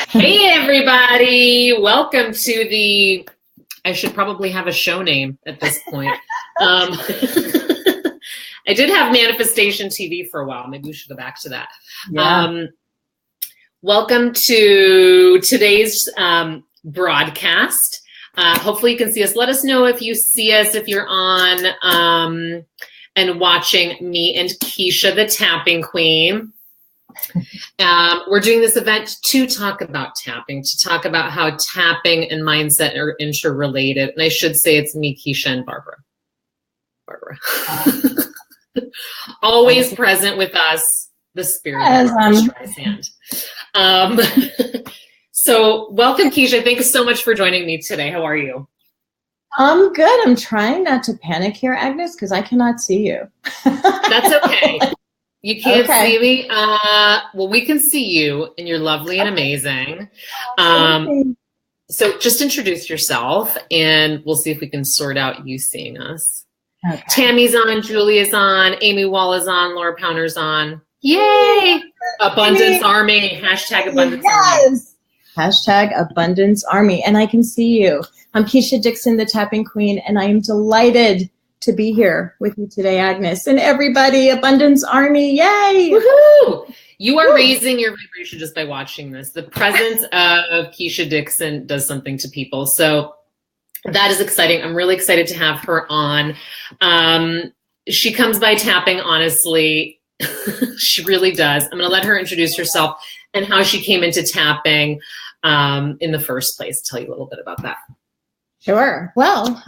Hey everybody, welcome to I should probably have a show name at this point. I did have Manifestation TV for a while. Maybe we should go back to that. Yeah. Welcome to today's broadcast. Hopefully you can see us. Let us know if you see us, if you're on and watching me and Keisha, the tapping queen. We're doing this event to talk about tapping, to talk about how tapping and mindset are interrelated. And I should say it's me, Keisha, and Barbara. Always present with us, the spirit of Barbara Streisand. So welcome, Keisha. Thank you so much for joining me today. How are you? I'm good. I'm trying not to panic here, Agnes, because I cannot see you. That's okay. You can't see me. Well, we can see you, and you're lovely and amazing. So just introduce yourself, and we'll see if we can sort out you seeing us. Okay. Tammy's on, Julia's on, Amy Wall is on, Laura Pounder's on. Yay! Abundance Army. Hashtag Abundance Army. Hashtag Abundance Army. And I can see you. I'm Keisha Dixon, the tapping queen, and I am delighted to be here with you today, Agnes, and everybody. Abundance Army, yay! Woohoo! You are raising your vibration just by watching this. The presence of Keisha Dixon does something to people. So that is exciting. I'm really excited to have her on. She comes by tapping, honestly. She really does. I'm going to let her introduce herself and how she came into tapping in the first place. Tell you a little bit about that. Sure. Well,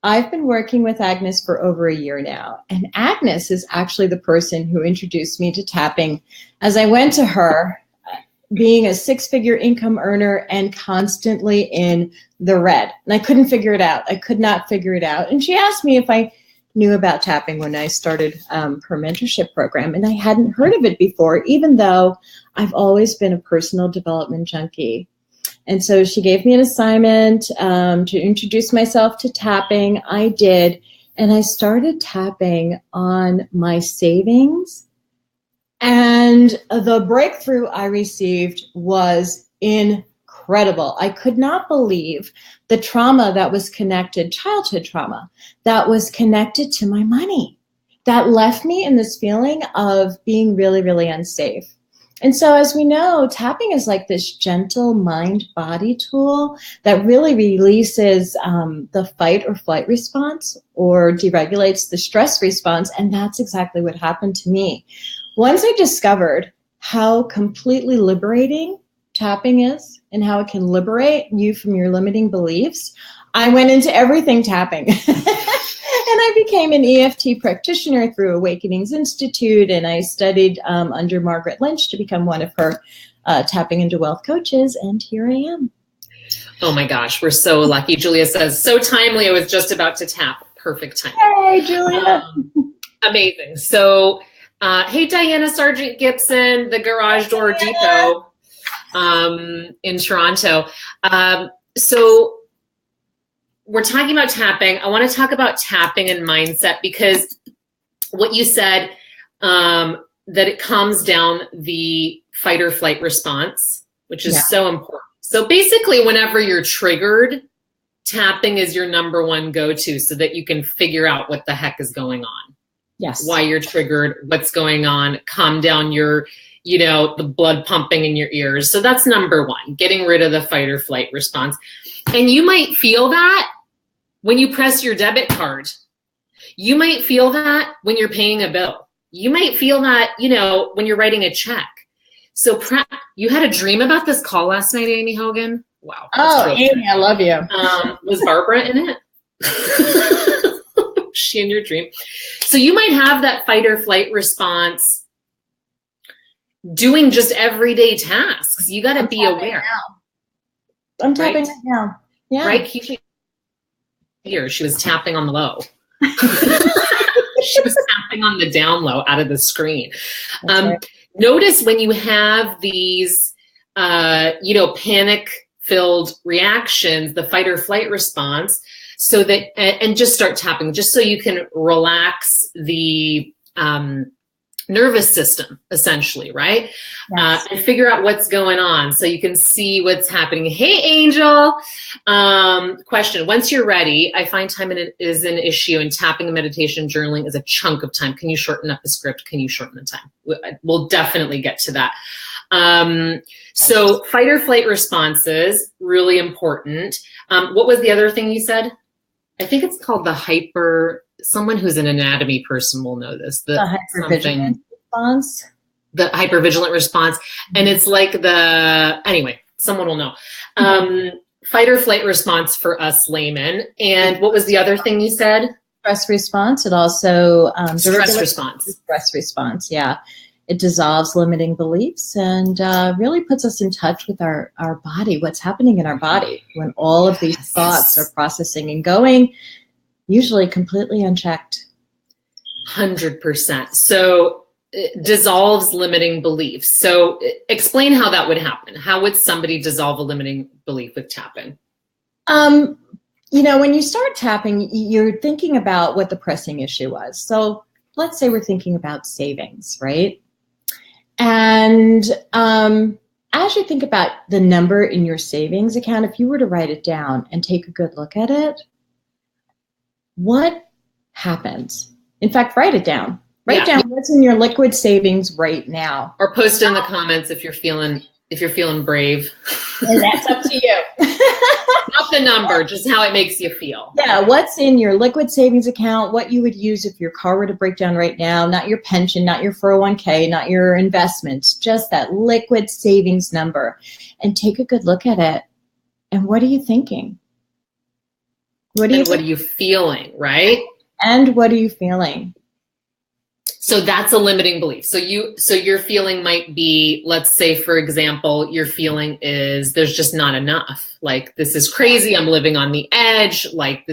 I've been working with Agnes for over a year now, and Agnes is actually the person who introduced me to tapping as I went to her being a six-figure income earner and constantly in the red. And I couldn't figure it out. I could not figure it out. And she asked me if I knew about tapping when I started her mentorship program, and I hadn't heard of it before, even though I've always been a personal development junkie. And so she gave me an assignment to introduce myself to tapping. I did, and I started tapping on my savings. And the breakthrough I received was incredible. I could not believe the trauma that was connected, childhood trauma, that was connected to my money, that left me in this feeling of being really, really unsafe. And so as we know, tapping is like this gentle mind-body tool that really releases the fight or flight response or deregulates the stress response. And that's exactly what happened to me. Once I discovered how completely liberating tapping is and how it can liberate you from your limiting beliefs, I went into everything tapping. And I became an EFT practitioner through Awakenings Institute, and I studied under Margaret Lynch to become one of her tapping into wealth coaches, and here I am. Oh my gosh, we're so lucky. Julia says, so timely, I was just about to tap. Perfect time. Hey, Julia. Amazing. So, hey, Diana Sargent Gibson, the Garage Door Depot in Toronto. So we're talking about tapping. I want to talk about tapping and mindset because what you said, that it calms down the fight or flight response, which is so important. So basically, whenever you're triggered, tapping is your number one go-to so that you can figure out what the heck is going on. Yes. Why you're triggered, what's going on, calm down your, the blood pumping in your ears. So that's number one, getting rid of the fight or flight response. And you might feel that when you press your debit card. You might feel that when you're paying a bill. You might feel that, when you're writing a check. So you had a dream about this call last night, Amy Hogan? Wow. Oh, Amy, I love you. Was Barbara in it? She in your dream? So you might have that fight or flight response doing just everyday tasks. You got to be aware. I'm tapping right now. Yeah. Right? Keisha here, she was tapping on the low. She was tapping on the down low out of the screen. Right. Notice when you have these, panic-filled reactions, the fight or flight response, so that, and just start tapping, just so you can relax the nervous system, essentially, right? Yes. And figure out what's going on so you can see what's happening. Hey, Angel. Question. Once you're ready, I find time is an issue, and tapping and meditation journaling is a chunk of time. Can you shorten up the script? Can you shorten the time? We'll definitely get to that. So fight or flight responses, really important. What was the other thing you said? I think it's called someone who's an anatomy person will know this. The hypervigilant response. The hypervigilant response. And it's like anyway, someone will know. Fight or flight response for us laymen. And what was the other thing you said? Stress response. It also stress response. Stress response, yeah. It dissolves limiting beliefs and really puts us in touch with our body, what's happening in our body when all of these thoughts are processing and going, usually completely unchecked. 100%. So it dissolves limiting beliefs. So explain how that would happen. How would somebody dissolve a limiting belief with tapping? When you start tapping, you're thinking about what the pressing issue was. So let's say we're thinking about savings, right? And as you think about the number in your savings account, if you were to write it down and take a good look at it, what happens? In fact, write it down. Write down what's in your liquid savings right now. Or post in the comments if you're feeling brave. And that's up to you. Not the number, just how it makes you feel. Yeah, what's in your liquid savings account, what you would use if your car were to break down right now, not your pension, not your 401k, not your investments, just that liquid savings number. And take a good look at it. And what are you thinking? What are you feeling, right? And what are you feeling? So that's a limiting belief. So your feeling might be, let's say, for example, your feeling is there's just not enough. Like, this is crazy. I'm living on the edge. Like,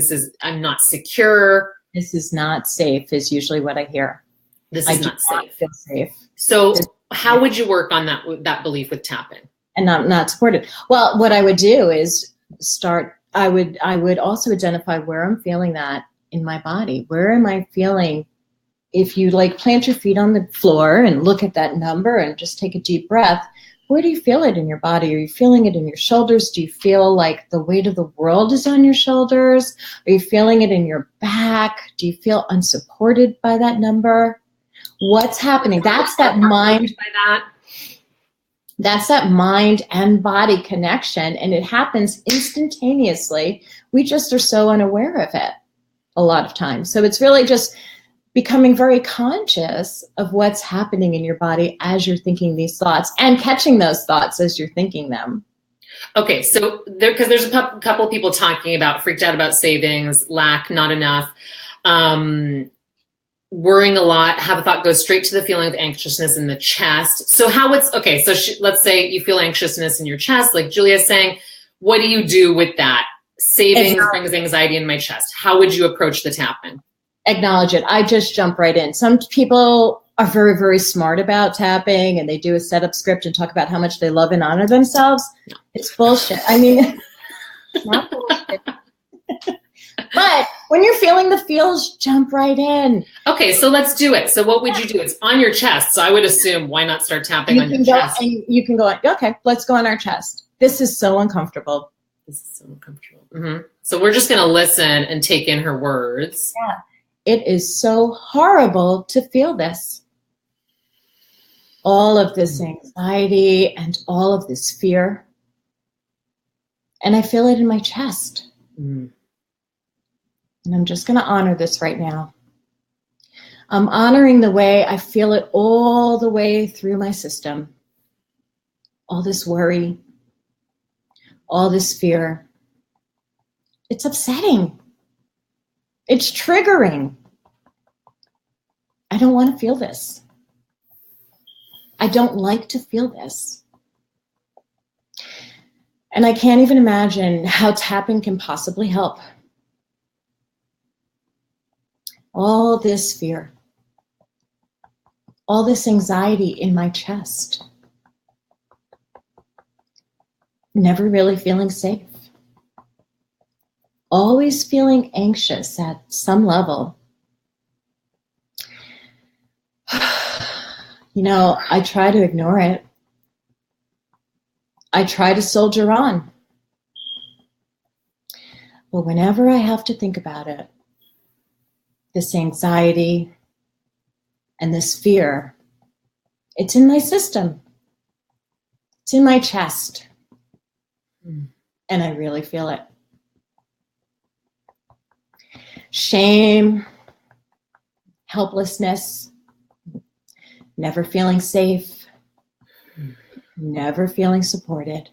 I'm not secure. This is not safe is usually what I hear. This is not safe. Feel safe. So how would you work on that belief with tapping? And not supported. Well, what I would do is I would also identify where I'm feeling that in my body. Where am I feeling? If you plant your feet on the floor and look at that number and just take a deep breath, where do you feel it in your body? Are you feeling it in your shoulders? Do you feel like the weight of the world is on your shoulders? Are you feeling it in your back? Do you feel unsupported by that number? What's happening? That's that mind. That's that mind and body connection, and it happens instantaneously. We just are so unaware of it a lot of times. So it's really just becoming very conscious of what's happening in your body as you're thinking these thoughts and catching those thoughts as you're thinking them. Okay, so because there's a couple people talking about freaked out about savings, lack, not enough, worrying a lot, have a thought go straight to the feeling of anxiousness in the chest. So let's say you feel anxiousness in your chest, like Julia's saying, what do you do with that? Savings brings anxiety in my chest. How would you approach the tapping? Acknowledge it. I just jump right in. Some people are very, very smart about tapping, and they do a setup script and talk about how much they love and honor themselves. No. It's bullshit. I mean, not bullshit. But when you're feeling the feels, jump right in. Okay, so let's do it. So what would you do? It's on your chest. So I would assume, why not start tapping on your chest? And you can go, okay, let's go on our chest. This is so uncomfortable. This is so uncomfortable. Mm-hmm. So we're just going to listen and take in her words. Yeah. It is so horrible to feel this. All of this anxiety and all of this fear. And I feel it in my chest. Mm. And I'm just going to honor this right now. I'm honoring the way I feel it all the way through my system. All this worry, all this fear. It's upsetting. It's triggering. I don't want to feel this. I don't like to feel this. And I can't even imagine how tapping can possibly help. All this fear, all this anxiety in my chest, never really feeling safe, always feeling anxious at some level. I try to ignore it. I try to soldier on. But whenever I have to think about it, this anxiety and this fear, it's in my system. It's in my chest. And I really feel it. Shame, helplessness, never feeling safe, never feeling supported.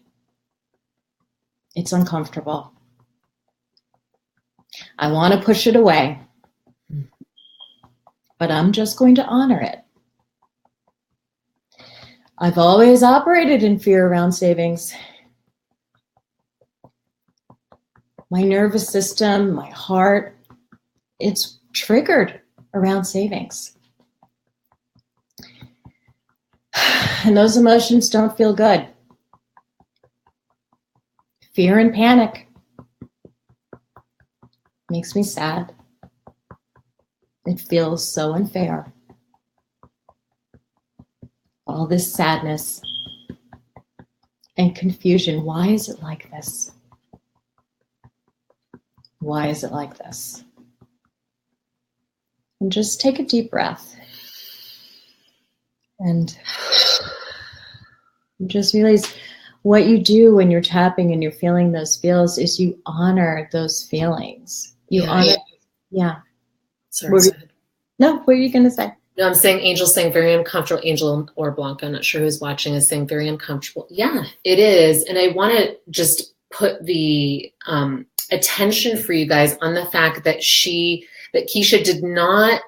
It's uncomfortable. I want to push it away, but I'm just going to honor it. I've always operated in fear around savings. My nervous system, my heart, it's triggered around savings. And those emotions don't feel good. Fear and panic makes me sad. It feels so unfair. All this sadness and confusion. Why is it like this? Why is it like this? And just take a deep breath. And just realize what you do when you're tapping and you're feeling those feels is you honor those feelings. You honor. Yeah. Sorry. What were you going to say? No, I'm saying Angel's saying very uncomfortable. Angel or Blanca, I'm not sure who's watching, is saying very uncomfortable. Yeah, it is. And I want to just put the attention for you guys on the fact that Keisha did not,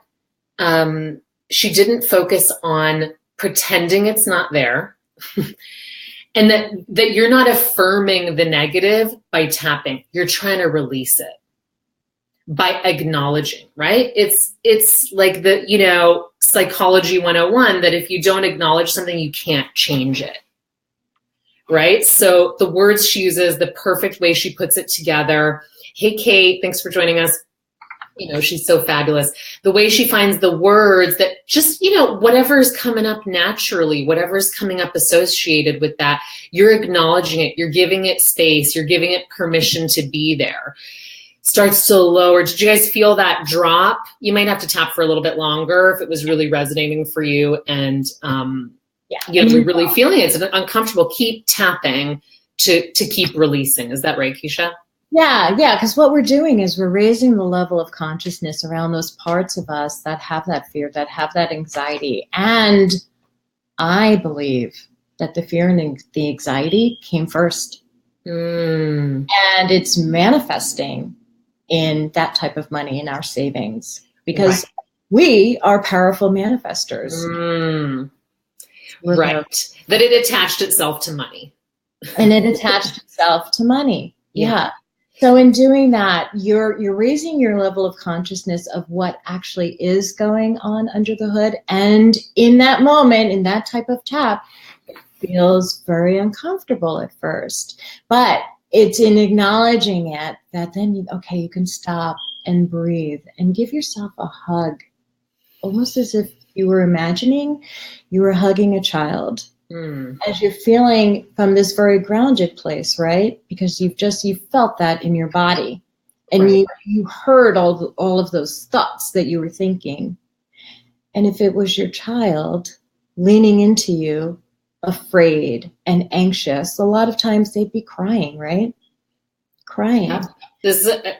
she didn't focus on pretending it's not there. And that you're not affirming the negative by tapping. You're trying to release it by acknowledging, right? It's like the, psychology 101, that if you don't acknowledge something, you can't change it, right? So the words she uses, the perfect way she puts it together. Hey, Kate, thanks for joining us. She's so fabulous. The way she finds the words that just, whatever's coming up naturally, whatever's coming up associated with that, you're acknowledging it. You're giving it space. You're giving it permission to be there. Starts to lower. Did you guys feel that drop? You might have to tap for a little bit longer if it was really resonating for you. And, you're really feeling it. It's uncomfortable. Keep tapping to keep releasing. Is that right, Keisha? Yeah, because what we're doing is we're raising the level of consciousness around those parts of us that have that fear, that have that anxiety. And I believe that the fear and the anxiety came first. And it's manifesting in that type of money in our savings because we are powerful manifestors. Right. That it attached itself to money. And it attached itself to money. Yeah. So in doing that, you're raising your level of consciousness of what actually is going on under the hood. And in that moment, in that type of tap, it feels very uncomfortable at first. But it's in acknowledging it that then, you can stop and breathe and give yourself a hug, almost as if you were imagining you were hugging a child. As you're feeling from this very grounded place, right? Because you felt that in your body, and you heard all of those thoughts that you were thinking. And if it was your child leaning into you, afraid and anxious, a lot of times they'd be crying, right? Crying. Yeah. This is a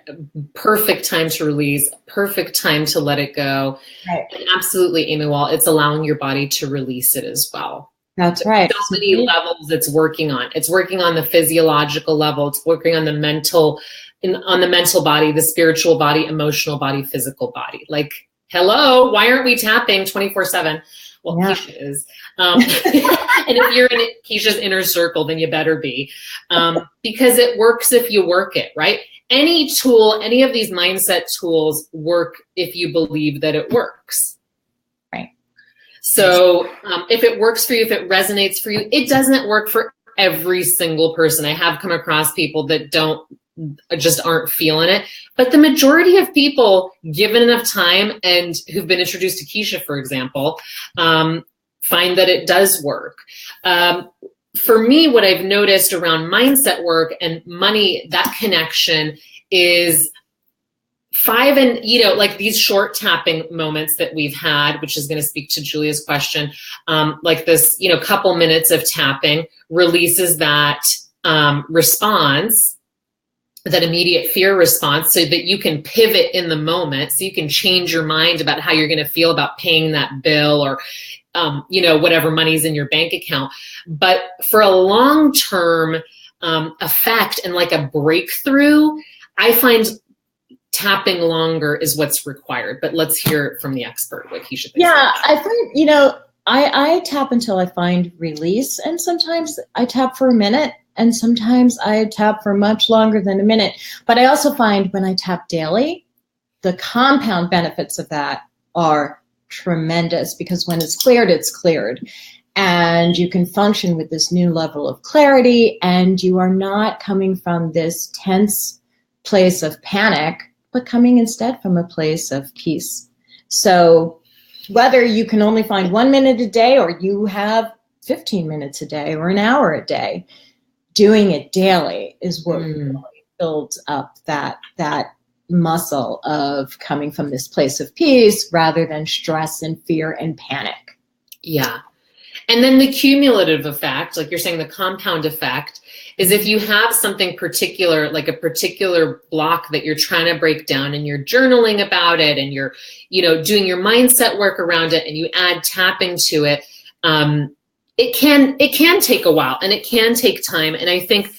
perfect time to release, perfect time to let it go. Right. And absolutely, Amy Wall, it's allowing your body to release it as well. That's right. So many levels it's working on. It's working on the physiological level. It's working on the mental body, the spiritual body, emotional body, physical body. Like, hello, why aren't we tapping 24/7? Well, Keisha is. And if you're in Keisha's inner circle, then you better be. Because it works if you work it, right? Any tool, any of these mindset tools work if you believe that it works. So if it works for you, if it resonates for you, it doesn't work for every single person. I have come across people that just aren't feeling it. But the majority of people, given enough time and who've been introduced to Keisha, for example, find that it does work. For me, what I've noticed around mindset work and money, that connection is 5 and, like these short tapping moments that we've had, which is going to speak to Julia's question, like this, couple minutes of tapping releases that response, that immediate fear response, so that you can pivot in the moment, so you can change your mind about how you're going to feel about paying that bill or whatever money's in your bank account. But for a long-term effect and like a breakthrough, I find tapping longer is what's required. But let's hear it from the expert, what Keisha thinks. Yeah, I find, I tap until I find release, and sometimes I tap for a minute, and sometimes I tap for much longer than a minute. But I also find when I tap daily, the compound benefits of that are tremendous, because when it's cleared, and you can function with this new level of clarity, and you are not coming from this tense place of panic, but coming instead from a place of peace. So whether you can only find 1 minute a day, or you have 15 minutes a day or an hour a day, doing it daily is what really builds up that muscle of coming from this place of peace rather than stress and fear and panic. Yeah. And then the cumulative effect, like you're saying, the compound effect, is if you have something particular, like a particular block that you're trying to break down, and you're journaling about it, and you're, doing your mindset work around it, and you add tapping to it, it can take a while, and it can take time. And I think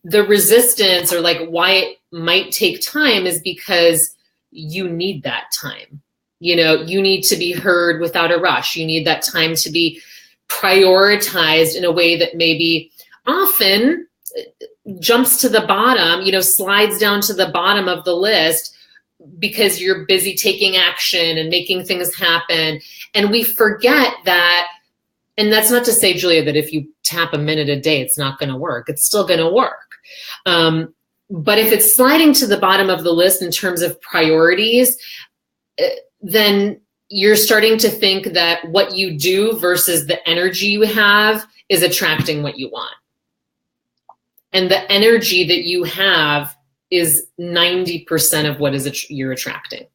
the resistance, or like why it might take time, is because you need that time. You need to be heard without a rush. You need that time to be prioritized in a way that maybe often jumps to the bottom, slides down to the bottom of the list, because you're busy taking action and making things happen. And we forget that. And that's not to say, Julia, that if you tap a minute a day, it's not going to work. It's still going to work. But if it's sliding to the bottom of the list in terms of priorities, then you're starting to think that what you do versus the energy you have is attracting what you want. And the energy that you have is 90% of what you're attracting.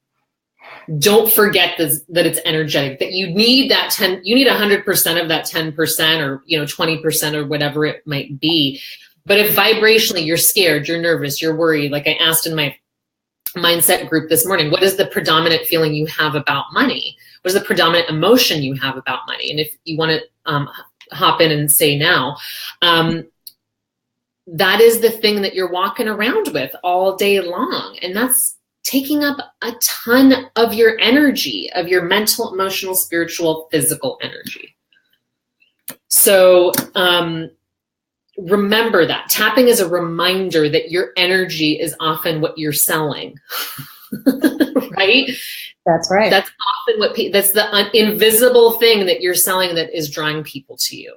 Don't forget that it's energetic, that you need that 10, you need 100% of that 10% or, 20% or whatever it might be. But if vibrationally you're scared, you're nervous, you're worried, like I asked in my mindset group this morning, what is the predominant feeling you have about money? What is the predominant emotion you have about money? And if you want to hop in and say now, that is the thing that you're walking around with all day long. And that's taking up a ton of your energy, of your mental, emotional, spiritual, physical energy. So remember that. Tapping is a reminder that your energy is often what you're selling, right? That's right. That's often that's the invisible thing that you're selling that is drawing people to you.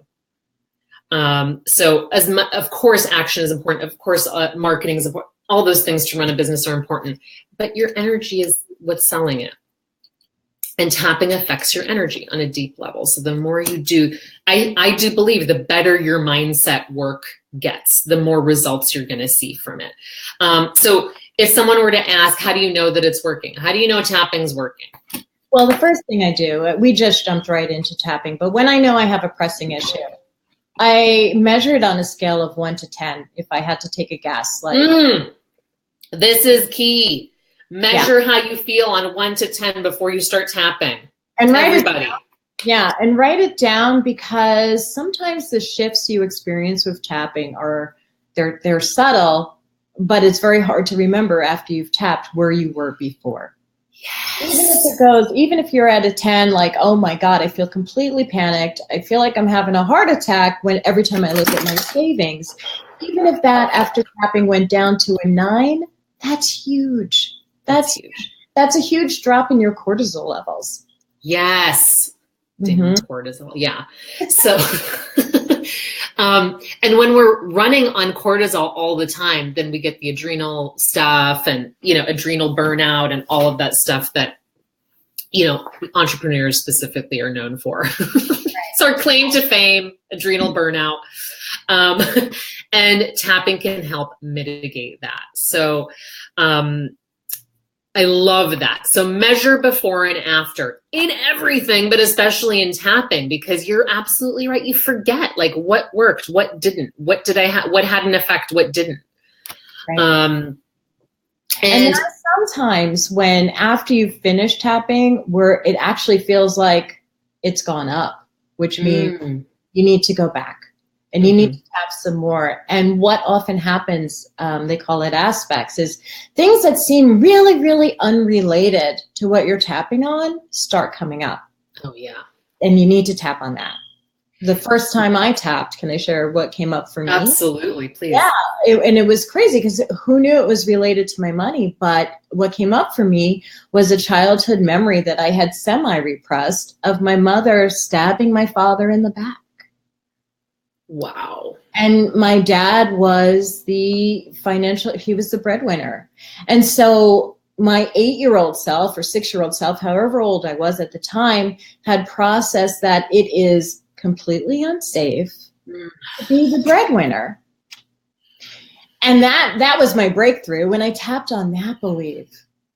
So of course, action is important. Of course, marketing is important. All those things to run a business are important, but your energy is what's selling it. And tapping affects your energy on a deep level. So the more you do, I do believe the better your mindset work gets, the more results you're going to see from it. So if someone were to ask, how do you know that it's working? How do you know tapping's working? Well, the first thing I do, we just jumped right into tapping, but when I know I have a pressing issue, I measure it on a scale of 1 to 10. If I had to take a guess, this is key. Measure how you feel on 1 to 10 before you start tapping. And everybody. And write it down, because sometimes the shifts you experience with tapping they're subtle, but it's very hard to remember after you've tapped where you were before. Yes. Even if you're at a 10, like, oh my God, I feel completely panicked. I feel like I'm having a heart attack every time I look at my savings. Even if that after tapping went down to a 9, that's huge. That's huge. That's a huge drop in your cortisol levels. Yes. Cortisol. Yeah. So, and when we're running on cortisol all the time, then we get the adrenal stuff and, adrenal burnout and all of that stuff that, entrepreneurs specifically are known for. It's our claim to fame, adrenal burnout. Um, and tapping can help mitigate that. So I love that. So measure before and after in everything, but especially in tapping, because you're absolutely right. You forget like what worked, what didn't, what did I have, what had an effect, what didn't. Right. And sometimes when after you finish tapping, where it actually feels like it's gone up, which means you need to go back and you need to tap some more. And what often happens, they call it aspects, is things that seem really, really unrelated to what you're tapping on start coming up. Oh, yeah. And you need to tap on that. The first time I tapped, can I share what came up for me? Absolutely, please. Yeah, and it was crazy because who knew it was related to my money? But what came up for me was a childhood memory that I had semi-repressed of my mother stabbing my father in the back. Wow. And my dad was he was the breadwinner. And so my 8-year-old self or 6-year-old self, however old I was at the time, had processed that it is completely unsafe to be the breadwinner. And that was my breakthrough when I tapped on that belief.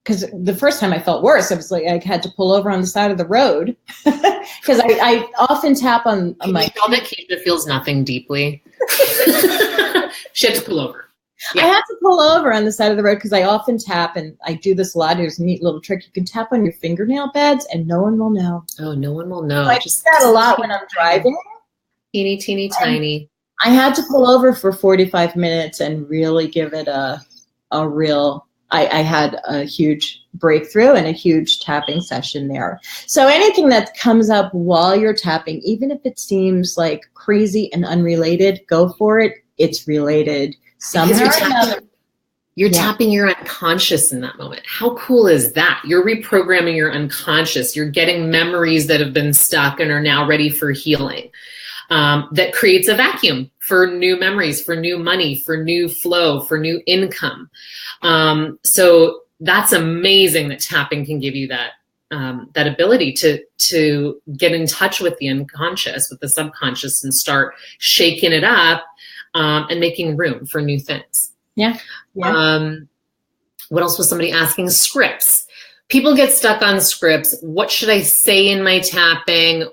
Because the first time I felt worse, I was like, I had to pull over on the side of the road. Because I often tap on my... Can you tell that Keisha feels nothing deeply? She had to pull over. Yeah. I had to pull over on the side of the road because I often tap, and I do this a lot. There's a neat little trick. You can tap on your fingernail beds and no one will know. Oh, no one will know. So I do that a lot when I'm driving. Teeny, teeny, tiny. I had to pull over for 45 minutes and really give it a real... I had a huge breakthrough and a huge tapping session there. So anything that comes up while you're tapping, even if it seems like crazy and unrelated, go for it. It's related somehow. You're tapping your unconscious in that moment. How cool is that? You're reprogramming your unconscious. You're getting memories that have been stuck and are now ready for healing. That creates a vacuum for new memories, for new money, for new flow, for new income. So that's amazing that tapping can give you that that ability to get in touch with the unconscious, with the subconscious, and start shaking it up and making room for new things. Yeah. What else was somebody asking? Scripts. People get stuck on scripts. What should I say in my tapping?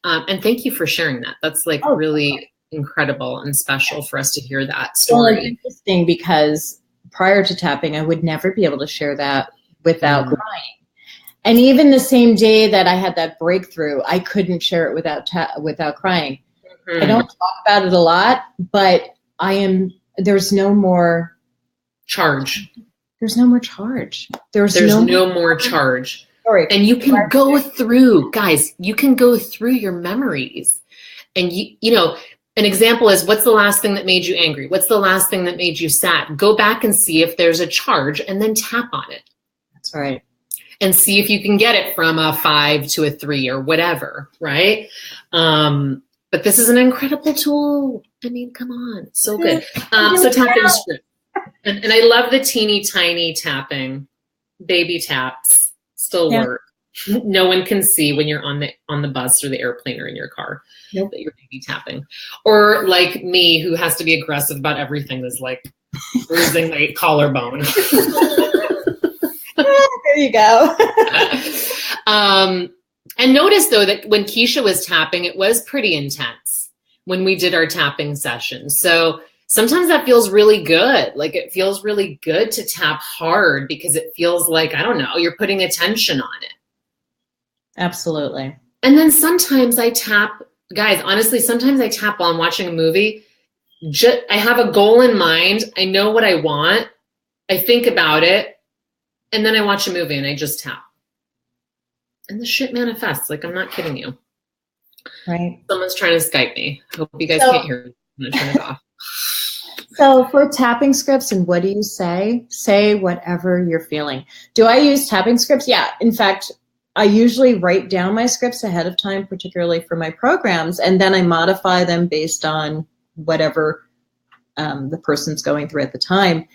And thank you for sharing that. That's like really incredible and special for us to hear that story. Well, it's interesting because prior to tapping, I would never be able to share that without crying. And even the same day that I had that breakthrough, I couldn't share it without crying. I don't talk about it a lot, but there's no more charge. There's no more charge. There's no more charge. Sorry. And you can go through, guys, you can go through your memories. And you know, an example is, what's the last thing that made you angry? What's the last thing that made you sad? Go back and see if there's a charge and then tap on it. That's right. And see if you can get it from a 5 to a 3 or whatever, right? But this is an incredible tool. I mean, come on, so good. So tapping script. And I love the teeny tiny tapping. Baby taps still work. No one can see when you're on the bus or the airplane or in your car that you're baby tapping. Or like me, who has to be aggressive about everything, is like bruising my collarbone. There you go. And notice though that when Keisha was tapping, it was pretty intense when we did our tapping session. So sometimes that feels really good. Like it feels really good to tap hard because it feels like, I don't know, you're putting attention on it. Absolutely. And then sometimes I tap, guys, honestly, sometimes I tap while I'm watching a movie. I have a goal in mind. I know what I want. I think about it. And then I watch a movie and I just tap. And the shit manifests. Like, I'm not kidding you. Right. Someone's trying to Skype me. Hope you guys can't hear me. I'm going to turn it off. So for tapping scripts, and what do you say? Say whatever you're feeling. Do I use tapping scripts? Yeah. In fact, I usually write down my scripts ahead of time, particularly for my programs, and then I modify them based on whatever the person's going through at the time.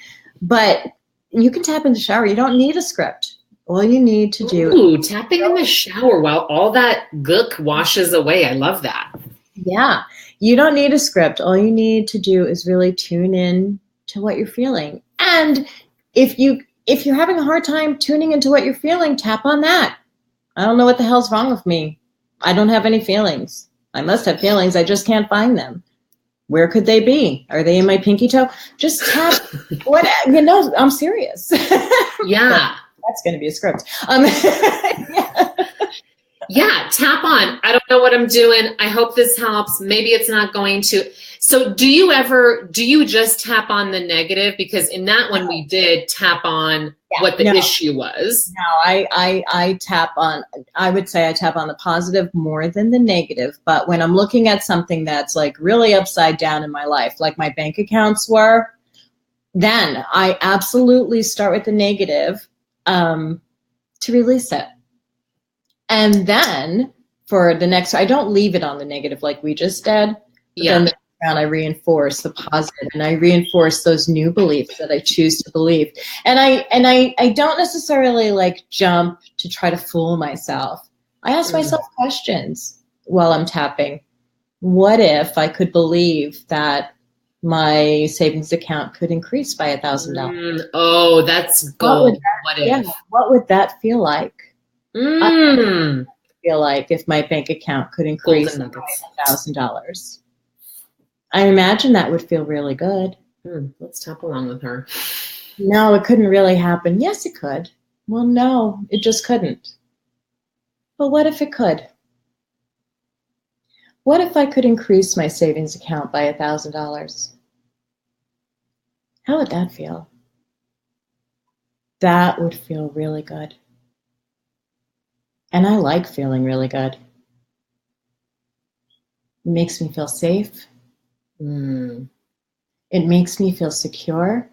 But you can tap in the shower. You don't need a script. All you need to do. Ooh, tapping in the shower while all that gook washes away. I love that. Yeah. You don't need a script. All you need to do is really tune in to what you're feeling. And if you're having a hard time tuning into what you're feeling, tap on that. I don't know what the hell's wrong with me. I don't have any feelings. I must have feelings. I just can't find them. Where could they be? Are they in my pinky toe? Just tap. I'm serious. Yeah. That's going to be a script. Yeah, tap on. I don't know what I'm doing. I hope this helps. Maybe it's not going to. So do you just tap on the negative? Because in that one we did tap on what the issue was. No, I tap on, I would say I tap on the positive more than the negative. But when I'm looking at something that's like really upside down in my life, like my bank accounts were, then I absolutely start with the negative to release it. And then for the next, I don't leave it on the negative like we just did. Yeah. Then the round I reinforce the positive, and I reinforce those new beliefs that I choose to believe. And I don't necessarily like jump to try to fool myself. I ask myself questions while I'm tapping. What if I could believe that my savings account could increase by $1,000? Oh, that's gold. What would that feel like? I feel like if my bank account could increase by $1,000. I imagine that would feel really good. Let's tap along with her. No, it couldn't really happen. Yes, it could. Well, no, it just couldn't. But what if it could? What if I could increase my savings account by $1,000? How would that feel? That would feel really good. And I like feeling really good. It makes me feel safe. It makes me feel secure.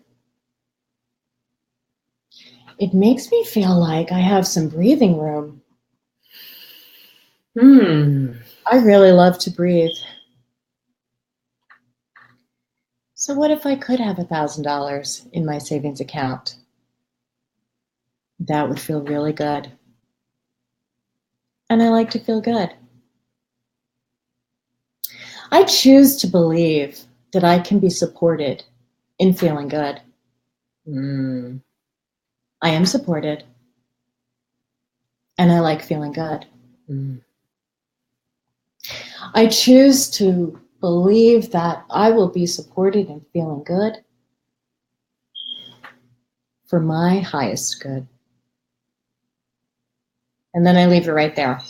It makes me feel like I have some breathing room. I really love to breathe. So what if I could have $1,000 in my savings account? That would feel really good. And I like to feel good. I choose to believe that I can be supported in feeling good. I am supported. And I like feeling good. I choose to believe that I will be supported in feeling good for my highest good. And then I leave it right there.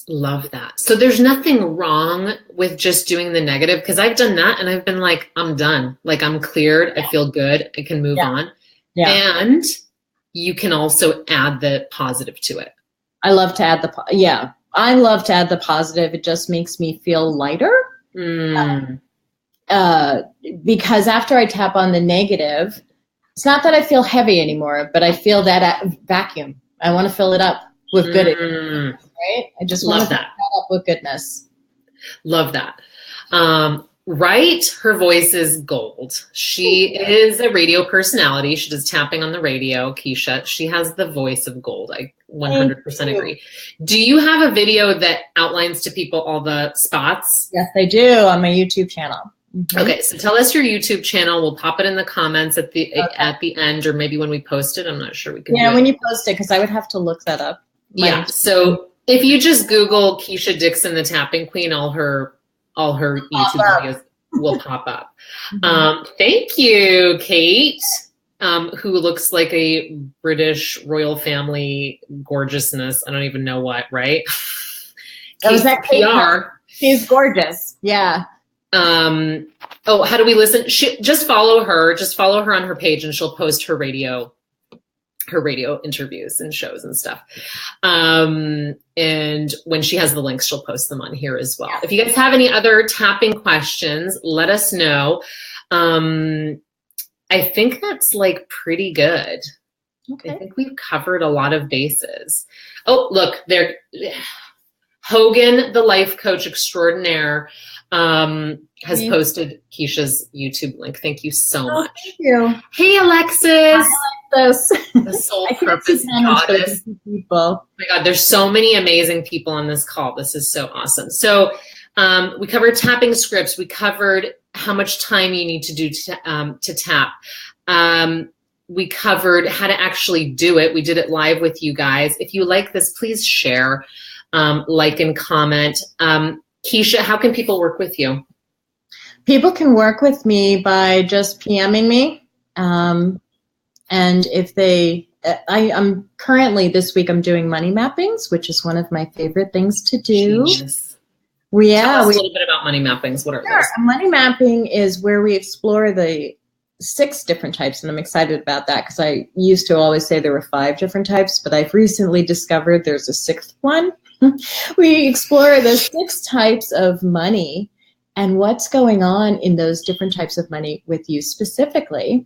Love that. So there's nothing wrong with just doing the negative, because I've done that and I've been like, I'm done. Like, I'm cleared. I feel good. I can move on. Yeah. And you can also add the positive to it. I love to add I love to add the positive. It just makes me feel lighter. Because after I tap on the negative, it's not that I feel heavy anymore, but I feel that vacuum. I want to fill it up with good, right? I just want to fill that up with goodness. Love that. Right? Her voice is gold. She is a radio personality. She does tapping on the radio, Keisha. She has the voice of gold. I 100% agree. Do you have a video that outlines to people all the spots? Yes, I do, on my YouTube channel. Okay, so tell us your YouTube channel. We'll pop it in the comments at the end, or maybe when we post it. I'm not sure we can. Yeah, when you post it, because I would have to look that up. So if you just Google Keisha Dixon, the Tapping Queen, all her YouTube videos will pop up. Thank you, Kate, who looks like a British royal family gorgeousness. I don't even know what, right? Was that PR? She's gorgeous. Yeah. How do we listen? Just follow her. Just follow her on her page, and she'll post her radio interviews and shows and stuff. And when she has the links, she'll post them on here as well. If you guys have any other tapping questions, let us know. I think that's like pretty good. Okay. I think we've covered a lot of bases. Oh, look, there. Hogan, the life coach extraordinaire, has posted Keisha's YouTube link. Thank you so much. Thank you. Hey, Alexis. Hi, Alexis. The soul purpose goddess. People. Oh my God, there's so many amazing people on this call. This is so awesome. So We covered tapping scripts. We covered how much time you need to do to tap. We covered how to actually do it. We did it live with you guys. If you like this, please share, like, and comment. Keisha, how can people work with you? People can work with me by just PMing me. And if they, I'm currently this week, I'm doing money mappings, which is one of my favorite things to do. Genius. Tell us a little bit about money mappings. What are those? A money mapping is where we explore the 6 different types, and I'm excited about that because I used to always say there were 5 different types, but I've recently discovered there's a 6th one. We explore the 6 types of money and what's going on in those different types of money with you specifically,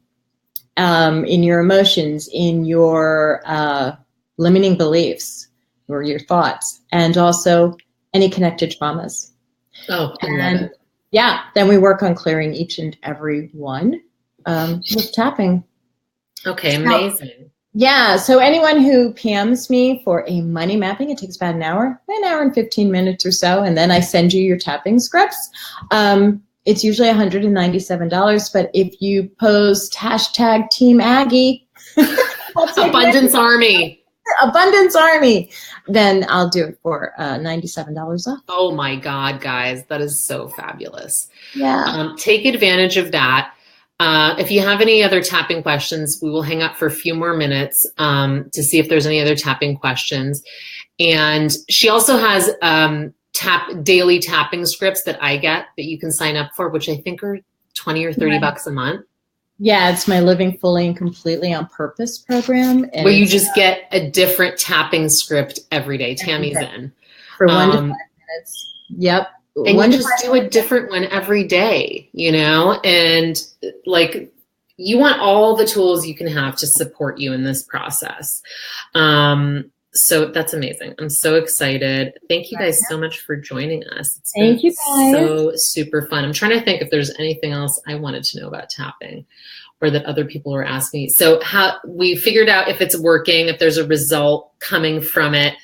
in your emotions, in your limiting beliefs or your thoughts, and also any connected traumas. Oh, I love it. Yeah, then we work on clearing each and every one with tapping. Okay, amazing. So anyone who PMs me for a money mapping, it takes about an hour and 15 minutes or so, and then I send you your tapping scripts. It's usually $197, but if you post hashtag Team Aggie, Abundance Army. Abundance Army, then I'll do it for $97 off. Oh my God, guys, that is so fabulous. Yeah. Take advantage of that. If you have any other tapping questions, we will hang up for a few more minutes to see if there's any other tapping questions. And she also has daily tapping scripts that I get that you can sign up for, which I think are 20 or 30 bucks a month. Yeah, it's my Living Fully and Completely on Purpose program. Where you just get a different tapping script every day. Tammy's in. For 1 to 5 minutes. Yep. And you just do a different one every day, you know? And like, you want all the tools you can have to support you in this process. So that's amazing. I'm so excited. Thank you guys so much for joining us. Thank you guys. So super fun. I'm trying to think if there's anything else I wanted to know about tapping or that other people were asking me. So how we figured out if it's working, if there's a result coming from it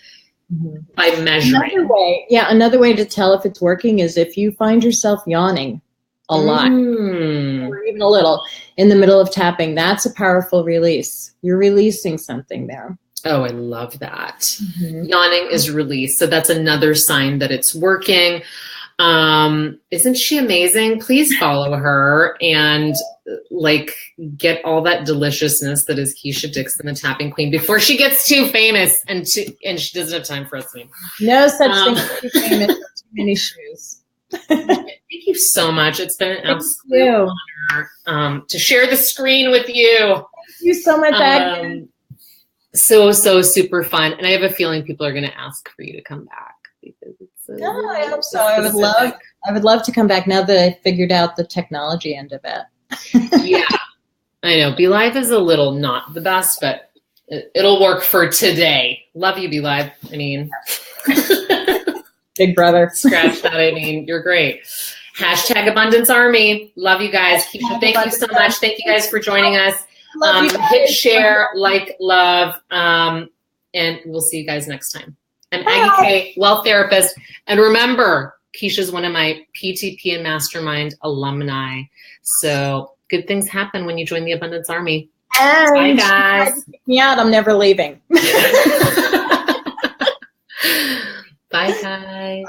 by measuring. Another way to tell if it's working is if you find yourself yawning a lot or even a little in the middle of tapping, that's a powerful release. You're releasing something there. Oh, I love that. Yawning is released. So that's another sign that it's working. Isn't she amazing? Please follow her and like get all that deliciousness that is Keisha Dixon, the tapping queen, before she gets too famous and she doesn't have time for us anymore. No such thing as too famous or too many shoes. Thank you so much. It's been an absolute honor to share the screen with you. Thank you so much, Agnes. So super fun, and I have a feeling people are going to ask for you to come back because it's I hope so. I would love to come back now that I figured out the technology end of it. Yeah, I know. Be Live is a little not the best, but it'll work for today. Love you, Be Live. I mean, big brother. Scratch that. I mean, you're great. Hashtag Abundance Army. Love you guys. Keisha, thank you so much. Thank you guys for joining us. Hit share, like, love, and we'll see you guys next time. I'm Aggie K, wealth therapist. And remember, Keisha's one of my PTP and Mastermind alumni. So good things happen when you join the Abundance Army. And bye, guys. Kick me out. I'm never leaving. Bye, guys. Bye.